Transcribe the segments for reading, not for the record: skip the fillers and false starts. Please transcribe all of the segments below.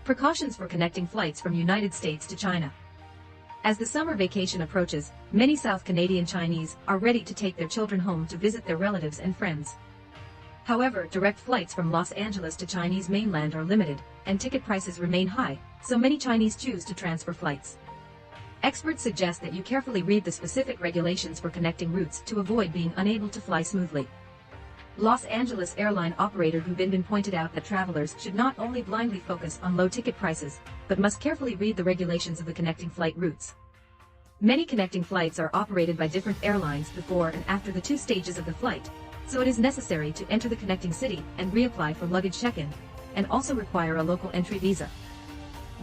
Precautions for connecting flights from United States to China. As the summer vacation approaches, many South Canadian Chinese are ready to take their children home to visit their relatives and friends. However, direct flights from Los Angeles to Chinese mainland are limited, and ticket prices remain high, so many Chinese choose to transfer flights. Experts suggest that you carefully read the specific regulations for connecting routes to avoid being unable to fly smoothly. Los Angeles airline operator Gu Binbin pointed out that travelers should not only blindly focus on low ticket prices, but must carefully read the regulations of the connecting flight routes. Many connecting flights are operated by different airlines before and after the two stages of the flight, so it is necessary to enter the connecting city and reapply for luggage check-in, and also require a local entry visa.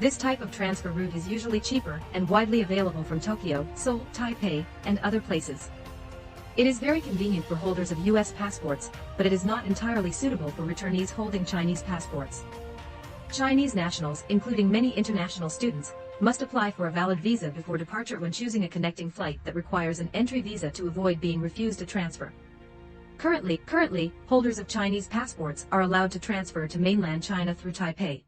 This type of transfer route is usually cheaper and widely available from Tokyo, Seoul, Taipei, and other places. It is very convenient for holders of U.S. passports, but it is not entirely suitable for returnees holding Chinese passports. Chinese nationals, including many international students, must apply for a valid visa before departure when choosing a connecting flight that requires an entry visa to avoid being refused a transfer. Currently, holders of Chinese passports are allowed to transfer to mainland China through Taipei.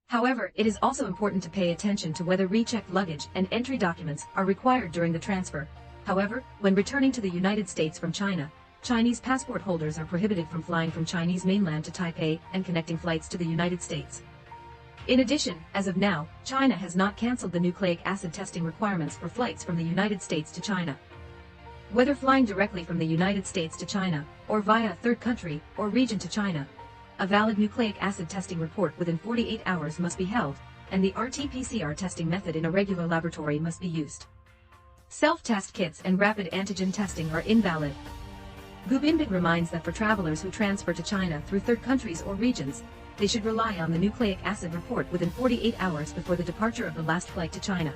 However, it is also important to pay attention to whether rechecked luggage and entry documents are required during the transfer. However, when returning to the United States from China, Chinese passport holders are prohibited from flying from Chinese mainland to Taipei and connecting flights to the United States. In addition, as of now, China has not canceled the nucleic acid testing requirements for flights from the United States to China. Whether flying directly from the United States to China, or via a third country or region to China, a valid nucleic acid testing report within 48 hours must be held, and the RT-PCR testing method in a regular laboratory must be used. Self-test kits and rapid antigen testing are invalid. Gu Binbin reminds that for travelers who transfer to China through third countries or regions, they should rely on the nucleic acid report within 48 hours before the departure of the last flight to China.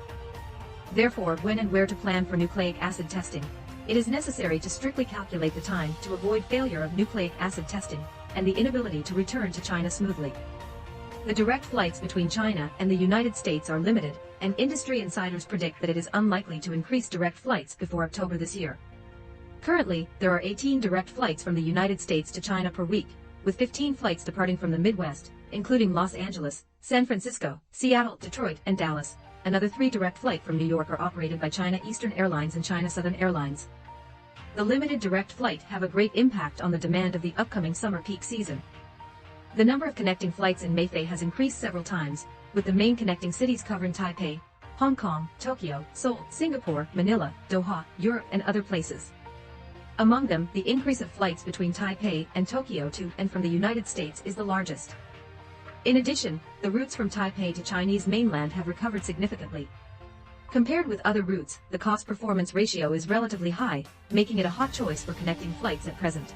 Therefore, when and where to plan for nucleic acid testing, it is necessary to strictly calculate the time to avoid failure of nucleic acid testing and the inability to return to China smoothly. The direct flights between China and the United States are limited, and industry insiders predict that it is unlikely to increase direct flights before October this year. Currently, there are 18 direct flights from the United States to China per week, with 15 flights departing from the Midwest, including Los Angeles, San Francisco, Seattle, Detroit, and Dallas. Another 3 direct flights from New York are operated by China Eastern Airlines and China Southern Airlines. The limited direct flight have a great impact on the demand of the upcoming summer peak season. The number of connecting flights in Mayfair has increased several times, with the main connecting cities covering Taipei, Hong Kong, Tokyo, Seoul, Singapore, Manila, Doha, Europe, and other places. Among them, the increase of flights between Taipei and Tokyo to and from the United States is the largest. In addition, the routes from Taipei to Chinese mainland have recovered significantly. Compared with other routes, the cost-performance ratio is relatively high, making it a hot choice for connecting flights at present.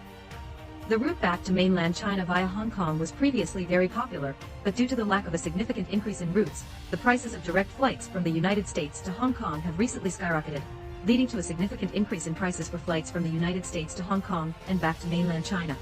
The route back to mainland China via Hong Kong was previously very popular, but due to the lack of a significant increase in routes, the prices of direct flights from the United States to Hong Kong have recently skyrocketed, leading to a significant increase in prices for flights from the United States to Hong Kong and back to mainland China.